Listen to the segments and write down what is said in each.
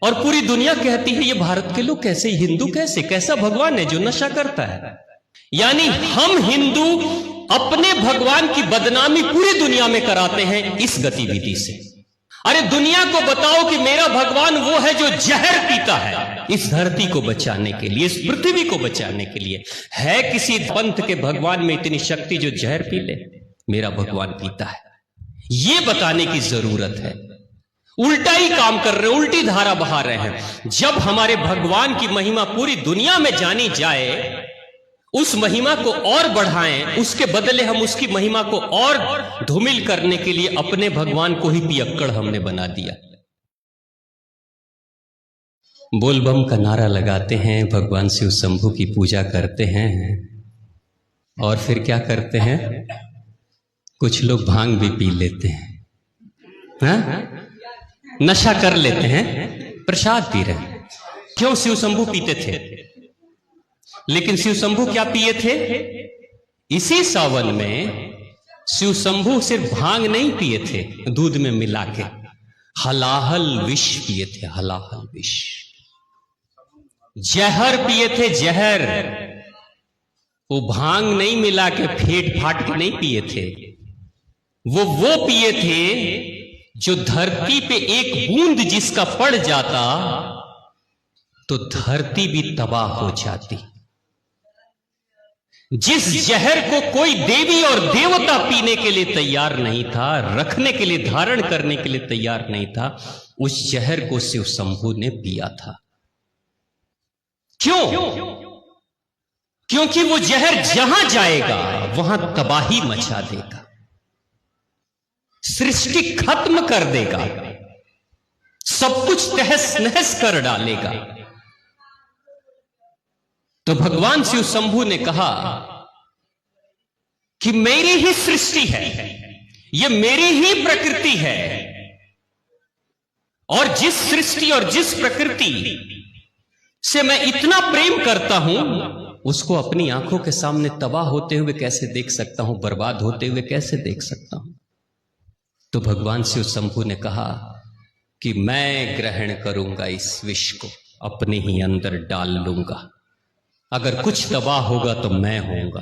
और पूरी दुनिया कहती है ये भारत के लोग कैसे, हिंदू कैसे, कैसा भगवान है जो नशा करता है। यानी हम हिंदू अपने भगवान की बदनामी पूरी दुनिया में कराते हैं इस गतिविधि से। अरे दुनिया को बताओ कि मेरा भगवान वो है जो जहर पीता है इस धरती को बचाने के लिए, इस पृथ्वी को बचाने के लिए। है किसी पंथ के भगवान में इतनी शक्ति जो जहर पी ले? मेरा भगवान पीता है, ये बताने की जरूरत है। उल्टा ही काम कर रहे हैं, उल्टी धारा बहा रहे हैं। जब हमारे भगवान की महिमा पूरी दुनिया में जानी जाए, उस महिमा को और बढ़ाएं, उसके बदले हम उसकी महिमा को और धूमिल करने के लिए अपने भगवान को ही पियक्कड़ हमने बना दिया। बोलबम का नारा लगाते हैं, भगवान शिव शंभू की पूजा करते हैं, और फिर क्या करते हैं? कुछ लोग भांग भी पी लेते हैं, हाँ? नशा कर लेते हैं, प्रसाद पी रहे हैं। क्यों? शिव शंभू पीते थे, लेकिन शिव शंभू क्या पिए थे? इसी सावन में शिव शंभू सिर्फ भांग नहीं पिए थे दूध में मिला के, हलाहल विष पिए थे, हलाहल विष, जहर पिए थे, जहर। वो भांग नहीं मिला के फेट फाट के नहीं पिए थे, वो पिए थे जो धरती पे एक बूंद जिसका पड़ जाता तो धरती भी तबाह हो जाती। जिस जहर को कोई देवी और देवता पीने के लिए तैयार नहीं था, रखने के लिए, धारण करने के लिए तैयार नहीं था, उस जहर को शिव शंभू ने पिया था। क्यों? क्योंकि वो जहर जहां जाएगा वहां तबाही मचा देगा, सृष्टि खत्म कर देगा, सब कुछ तहस नहस कर डालेगा। तो भगवान शिव शंभू ने कहा कि मेरी ही सृष्टि है, ये मेरी ही प्रकृति है, और जिस सृष्टि और जिस प्रकृति से मैं इतना प्रेम करता हूं, उसको अपनी आंखों के सामने तबाह होते हुए कैसे देख सकता हूं, बर्बाद होते हुए कैसे देख सकता हूं? तो भगवान शिव शंभू ने कहा कि मैं ग्रहण करूंगा इस विष को, अपने ही अंदर डाल लूंगा। अगर कुछ तबाह होगा तो मैं होऊंगा,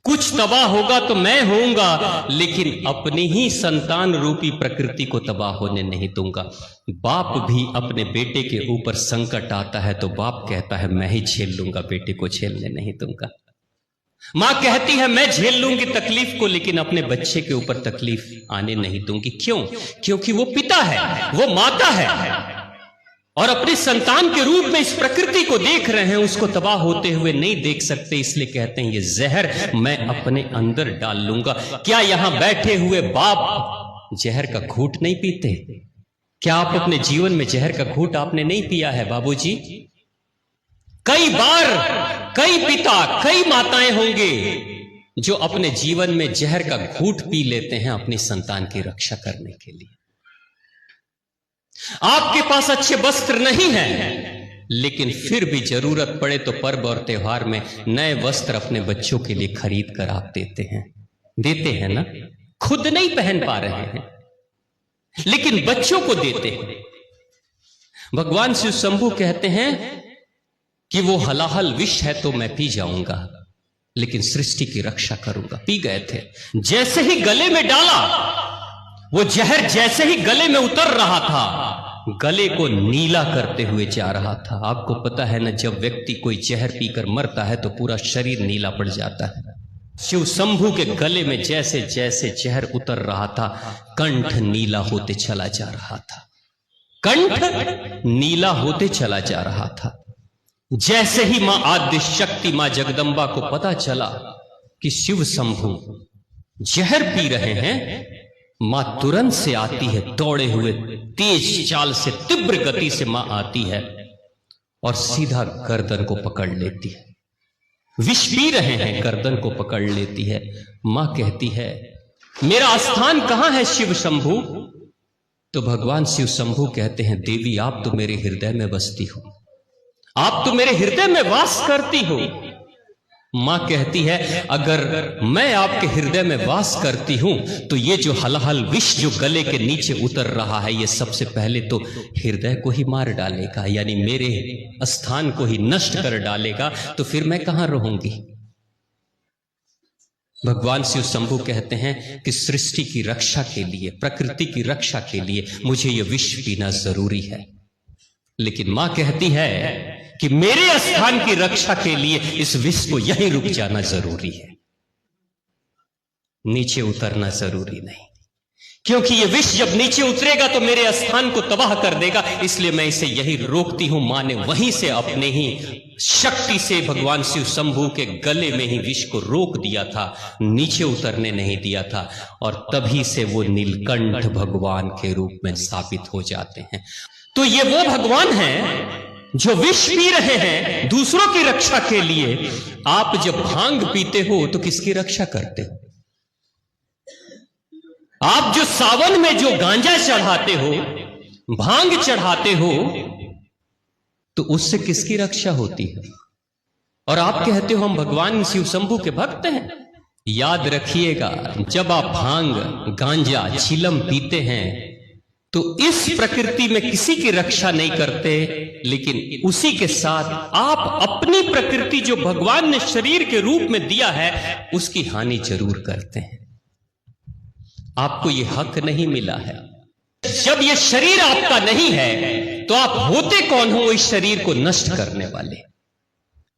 कुछ तबाह होगा तो मैं होऊंगा, लेकिन अपनी ही संतान रूपी प्रकृति को तबाह होने नहीं दूंगा। बाप भी अपने बेटे के ऊपर संकट आता है तो बाप कहता है मैं ही झेल लूंगा, बेटे को झेलने नहीं दूंगा। मां कहती है मैं झेल लूंगी तकलीफ को, लेकिन अपने बच्चे के ऊपर तकलीफ आने नहीं दूंगी। क्यों? क्योंकि वो पिता है, वो माता है, और अपने संतान के रूप में इस प्रकृति को देख रहे हैं, उसको तबाह होते हुए नहीं देख सकते, इसलिए कहते हैं ये जहर मैं अपने अंदर डाल लूंगा। क्या यहां बैठे हुए बाप जहर का घूंट नहीं पीते? क्या आप अपने जीवन में जहर का घूंट आपने नहीं पिया है बाबूजी? कई बार कई पिता, कई माताएं होंगे जो अपने जीवन में जहर का घूंट पी लेते हैं अपनी संतान की रक्षा करने के लिए। आपके पास अच्छे वस्त्र नहीं हैं, लेकिन फिर भी जरूरत पड़े तो पर्व और त्योहार में नए वस्त्र अपने बच्चों के लिए खरीद कर आप देते हैं ना? खुद नहीं पहन पा रहे हैं, लेकिन बच्चों को देते हैं। भगवान शिव शंभू कहते हैं कि वो हलाहल विष है तो मैं पी जाऊंगा, लेकिन सृष्टि की रक्षा करूंगा। पी गए थे, जैसे ही गले में डाला, वो जहर जैसे ही गले में उतर रहा था, गले को नीला करते हुए जा रहा था। आपको पता है ना, जब व्यक्ति कोई जहर पीकर मरता है तो पूरा शरीर नीला पड़ जाता है। शिव शंभू के गले में जैसे जैसे जहर उतर रहा था, कंठ नीला होते चला जा रहा था, कंठ नीला होते चला जा रहा था। जैसे ही मां आद्य शक्ति, मां जगदंबा को पता चला कि शिव शंभू जहर पी रहे हैं, मां तुरंत से आती है, दौड़े हुए तेज चाल से, तीव्र गति से मां आती है और सीधा गर्दन को पकड़ लेती है। विष पी रहे हैं, गर्दन को पकड़ लेती है। मां कहती है मेरा स्थान कहां है शिव शंभू? तो भगवान शिव शंभू कहते हैं देवी आप तो मेरे हृदय में बसती हो, आप तो मेरे हृदय में वास करती हो। मां कहती है, अगर मैं आपके हृदय में वास करती हूं तो ये जो हलाहल विष जो गले के नीचे उतर रहा है, ये सबसे पहले तो हृदय को ही मार डालेगा, यानी मेरे स्थान को ही नष्ट कर डालेगा, तो फिर मैं कहां रहूंगी। भगवान शिव शंभू कहते हैं कि सृष्टि की रक्षा के लिए, प्रकृति की रक्षा के लिए मुझे यह विष पीना जरूरी है। लेकिन मां कहती है कि मेरे स्थान की रक्षा के लिए इस विष को यहीं रुक जाना जरूरी है, नीचे उतरना जरूरी नहीं, क्योंकि यह विष जब नीचे उतरेगा तो मेरे स्थान को तबाह कर देगा, इसलिए मैं इसे यहीं रोकती हूं। मां ने वहीं से अपने ही शक्ति से भगवान शिव शंभू के गले में ही विष को रोक दिया था, नीचे उतरने नहीं दिया था, और तभी से वो नीलकंठ भगवान के रूप में स्थापित हो जाते हैं। तो ये वो भगवान हैं जो विष पी रहे हैं दूसरों की रक्षा के लिए। आप जब भांग पीते हो तो किसकी रक्षा करते हो? आप जो सावन में जो गांजा चढ़ाते हो, भांग चढ़ाते हो, तो उससे किसकी रक्षा होती है? और आप कहते हो हम भगवान शिव शंभू के भक्त हैं। याद रखिएगा, जब आप भांग, गांजा, चिलम पीते हैं तो इस प्रकृति में किसी की रक्षा नहीं करते, लेकिन उसी के साथ आप अपनी प्रकृति जो भगवान ने शरीर के रूप में दिया है उसकी हानि जरूर करते हैं। आपको यह हक नहीं मिला है। जब यह शरीर आपका नहीं है तो आप होते कौन हो इस शरीर को नष्ट करने वाले?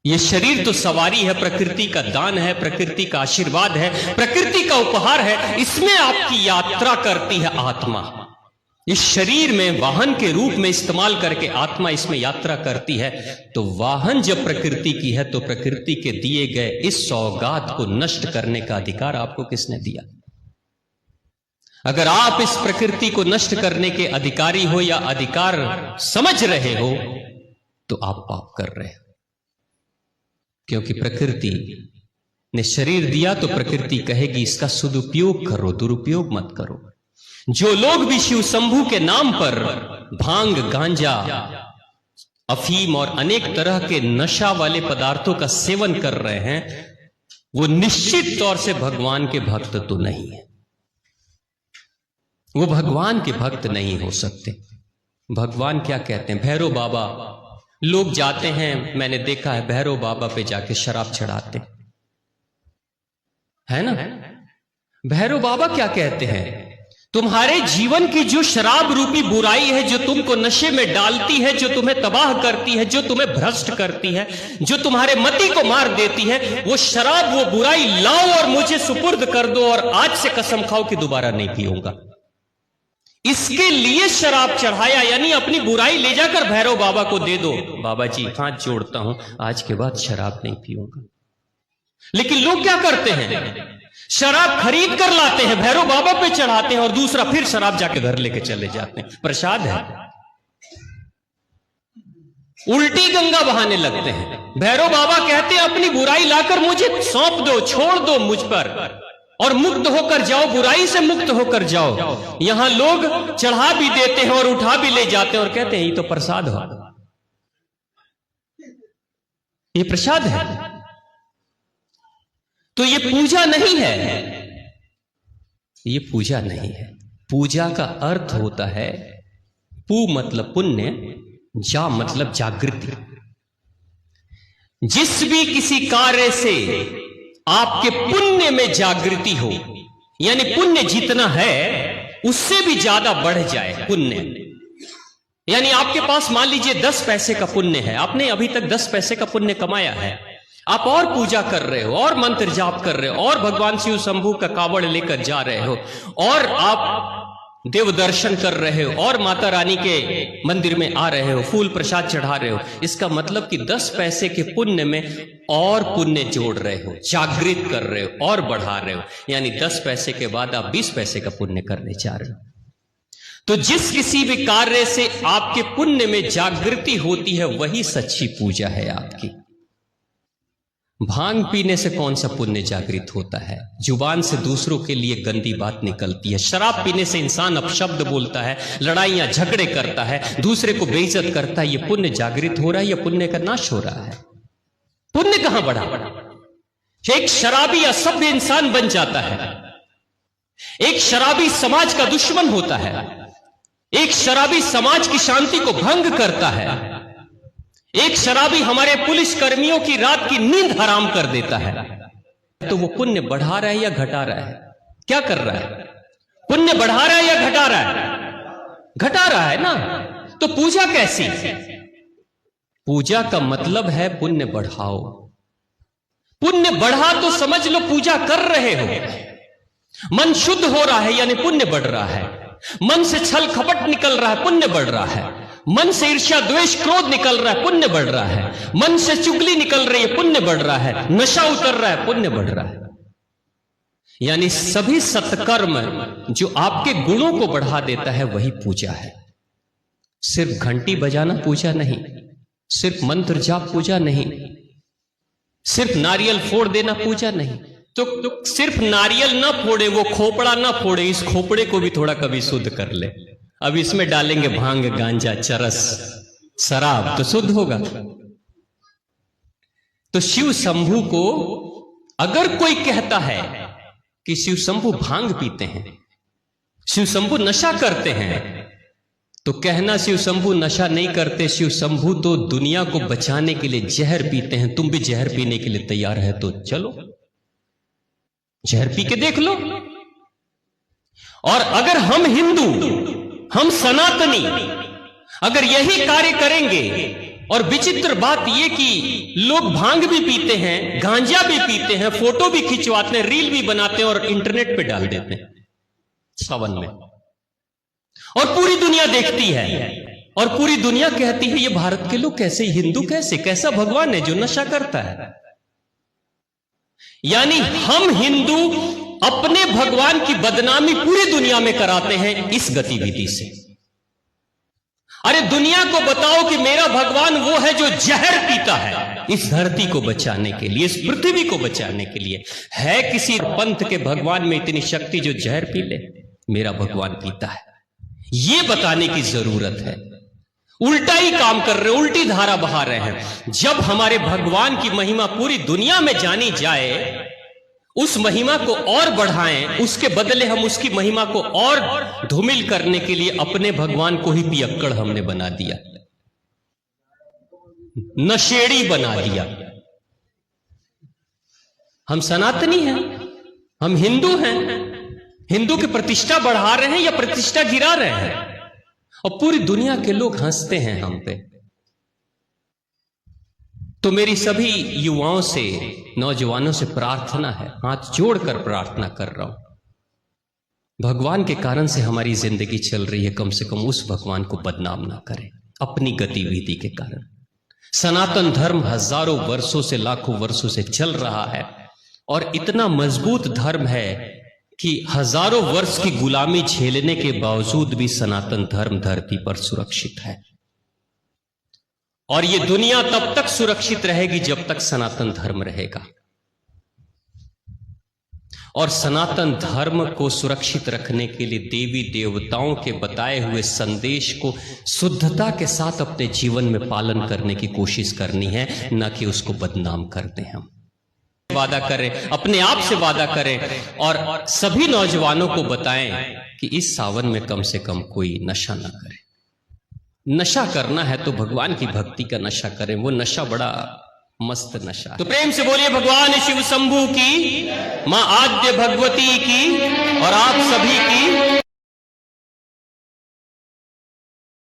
यह शरीर तो सवारी है, प्रकृति का दान है, प्रकृति का आशीर्वाद है, प्रकृति का उपहार है। इसमें आपकी यात्रा करती है आत्मा। इस शरीर में वाहन के रूप में इस्तेमाल करके आत्मा इसमें यात्रा करती है। तो वाहन जब प्रकृति की है तो प्रकृति के दिए गए इस सौगात को नष्ट करने का अधिकार आपको किसने दिया? अगर आप इस प्रकृति को नष्ट करने के अधिकारी हो या अधिकार समझ रहे हो तो आप पाप कर रहे हो, क्योंकि प्रकृति ने शरीर दिया तो प्रकृति कहेगी इसका सदुपयोग करो, दुरुपयोग मत करो। जो लोग भी शिव शंभू के नाम पर भांग, गांजा, अफीम और अनेक तरह के नशा वाले पदार्थों का सेवन कर रहे हैं, वो निश्चित तौर से भगवान के भक्त तो नहीं है। वो भगवान के भक्त नहीं हो सकते। भगवान क्या कहते हैं? भैरव बाबा, लोग जाते हैं, मैंने देखा है भैरव बाबा पे जाके शराब चढ़ाते है ना। भैरव बाबा क्या कहते हैं? तुम्हारे जीवन की जो शराब रूपी बुराई है, जो तुमको नशे में डालती है, जो तुम्हें तबाह करती है, जो तुम्हें भ्रष्ट करती है, जो तुम्हारे मति को मार देती है, वो शराब, वो बुराई लाओ और मुझे सुपुर्द कर दो, और आज से कसम खाओ कि दोबारा नहीं पीऊंगा। इसके लिए शराब चढ़ाया, यानी अपनी बुराई ले जाकर भैरव बाबा को दे दो। बाबा जी हाथ जोड़ता हूं, आज के बाद शराब नहीं पीऊंगा। लेकिन लोग क्या करते हैं? शराब खरीद कर लाते हैं, भैरव बाबा पे चढ़ाते हैं, और दूसरा फिर शराब जाके घर लेके चले जाते हैं। प्रसाद है, उल्टी गंगा बहाने लगते हैं। भैरव बाबा कहते हैं अपनी बुराई लाकर मुझे सौंप दो, छोड़ दो मुझ पर, और मुक्त होकर जाओ, बुराई से मुक्त होकर जाओ। यहां लोग चढ़ा भी देते हैं और उठा भी ले जाते हैं और कहते हैं ये तो प्रसाद हो, ये प्रसाद है। तो ये पूजा नहीं है, ये पूजा नहीं है। पूजा का अर्थ होता है, पू मतलब पुण्य, जा मतलब जागृति। जिस भी किसी कार्य से आपके पुण्य में जागृति हो, यानी पुण्य जितना है उससे भी ज्यादा बढ़ जाए पुण्य, यानी आपके पास मान लीजिए 10 पैसे का पुण्य है, आपने अभी तक 10 पैसे का पुण्य कमाया है, आप और पूजा कर रहे हो, और मंत्र जाप कर रहे हो, और भगवान शिव शंभू का कावड़ लेकर जा रहे हो, और आप देव दर्शन कर रहे हो, और माता रानी के मंदिर में आ रहे हो, फूल प्रसाद चढ़ा रहे हो। इसका मतलब कि 10 पैसे के पुण्य में और पुण्य जोड़ रहे हो, जागृत कर रहे हो और बढ़ा रहे हो, यानी 10 पैसे के बाद आप 20 पैसे का पुण्य करने जा रहे हो। तो जिस किसी भी कार्य से आपके पुण्य में जागृति होती है वही सच्ची पूजा है आपकी। भांग पीने से कौन सा पुण्य जागृत होता है? जुबान से दूसरों के लिए गंदी बात निकलती है। शराब पीने से इंसान अपशब्द बोलता है, लड़ाइयां झगड़े करता है, दूसरे को बेइज्जत करता है। यह पुण्य जागृत हो रहा है या पुण्य का नाश हो रहा है? पुण्य कहां बढ़ा? एक शराबी असभ्य इंसान बन जाता है, एक शराबी समाज का दुश्मन होता है, एक शराबी समाज की शांति को भंग करता है, एक शराबी हमारे पुलिस कर्मियों की रात की नींद हराम कर देता है। तो वो पुण्य बढ़ा रहा है या घटा रहा है? क्या कर रहा है? पुण्य बढ़ा रहा है या घटा रहा है? घटा रहा है ना। तो पूजा कैसी? पूजा का मतलब है पुण्य बढ़ाओ। पुण्य बढ़ा तो समझ लो पूजा कर रहे हो। मन शुद्ध हो रहा है यानी पुण्य बढ़ रहा है। मन से छल कपट निकल रहा है, पुण्य बढ़ रहा है। मन से ईर्ष्या द्वेष क्रोध निकल रहा है, पुण्य बढ़ रहा है। मन से चुगली निकल रही है, पुण्य बढ़ रहा है। नशा उतर रहा है, पुण्य बढ़ रहा है। यानी सभी सत्कर्म जो आपके गुणों को बढ़ा देता है वही पूजा है। सिर्फ घंटी बजाना पूजा नहीं, सिर्फ मंत्र जाप पूजा नहीं, सिर्फ नारियल फोड़ देना पूजा नहीं। तो सिर्फ नारियल ना फोड़े, वो खोपड़ा ना फोड़े, इस खोपड़े को भी थोड़ा कभी शुद्ध कर ले। अब इसमें डालेंगे भांग, गांजा, चरस, शराब तो शुद्ध होगा। तो शिव शंभू को अगर कोई कहता है कि शिव शंभू भांग पीते हैं, शिव शंभू नशा करते हैं, तो कहना शिव शंभू नशा नहीं करते, शिव शंभू तो दुनिया को बचाने के लिए जहर पीते हैं। तुम भी जहर पीने के लिए तैयार है तो चलो जहर पी के देख लो। और अगर हम हिंदू, हम सनातनी अगर यही कार्य करेंगे, और विचित्र बात यह कि लोग भांग भी पीते हैं, गांजा भी पीते हैं, फोटो भी खिंचवाते हैं, रील भी बनाते हैं और इंटरनेट पे डाल देते हैं सावन में, और पूरी दुनिया देखती है और पूरी दुनिया कहती है ये भारत के लोग कैसे, हिंदू कैसे, कैसा भगवान है जो नशा करता है। यानी हम हिंदू अपने भगवान की बदनामी पूरी दुनिया में कराते हैं इस गतिविधि से। अरे दुनिया को बताओ कि मेरा भगवान वो है जो जहर पीता है इस धरती को बचाने के लिए, इस पृथ्वी को बचाने के लिए। है किसी पंथ के भगवान में इतनी शक्ति जो जहर पी ले? मेरा भगवान पीता है, ये बताने की जरूरत है। उल्टा ही काम कर रहे, उल्टी धारा बहा रहे हैं। जब हमारे भगवान की महिमा पूरी दुनिया में जानी जाए, उस महिमा को और बढ़ाएं, उसके बदले हम उसकी महिमा को और धूमिल करने के लिए अपने भगवान को ही पियक्कड़ हमने बना दिया, नशेड़ी बना दिया। हम सनातनी हैं, हम हिंदू हैं, हिंदू की प्रतिष्ठा बढ़ा रहे हैं या प्रतिष्ठा गिरा रहे हैं? और पूरी दुनिया के लोग हंसते हैं हम पे। तो मेरी सभी युवाओं से, नौजवानों से प्रार्थना है, हाथ जोड़कर प्रार्थना कर रहा हूं, भगवान के कारण से हमारी जिंदगी चल रही है, कम से कम उस भगवान को बदनाम ना करें अपनी गतिविधि के कारण। सनातन धर्म हजारों वर्षों से, लाखों वर्षों से चल रहा है और इतना मजबूत धर्म है कि हजारों वर्ष की गुलामी झेलने के बावजूद भी सनातन धर्म धरती पर सुरक्षित है। और ये दुनिया तब तक सुरक्षित रहेगी जब तक सनातन धर्म रहेगा। और सनातन धर्म को सुरक्षित रखने के लिए देवी देवताओं के बताए हुए संदेश को शुद्धता के साथ अपने जीवन में पालन करने की कोशिश करनी है, न कि उसको बदनाम करते हैं। हम वादा करें, अपने आप से वादा करें और सभी नौजवानों को बताएं कि इस सावन में कम से कम कोई नशा ना करे। नशा करना है तो भगवान की भक्ति का नशा करें, वो नशा बड़ा मस्त नशा। तो प्रेम से बोलिए भगवान शिव शंभू की, मां आद्य भगवती की और आप सभी की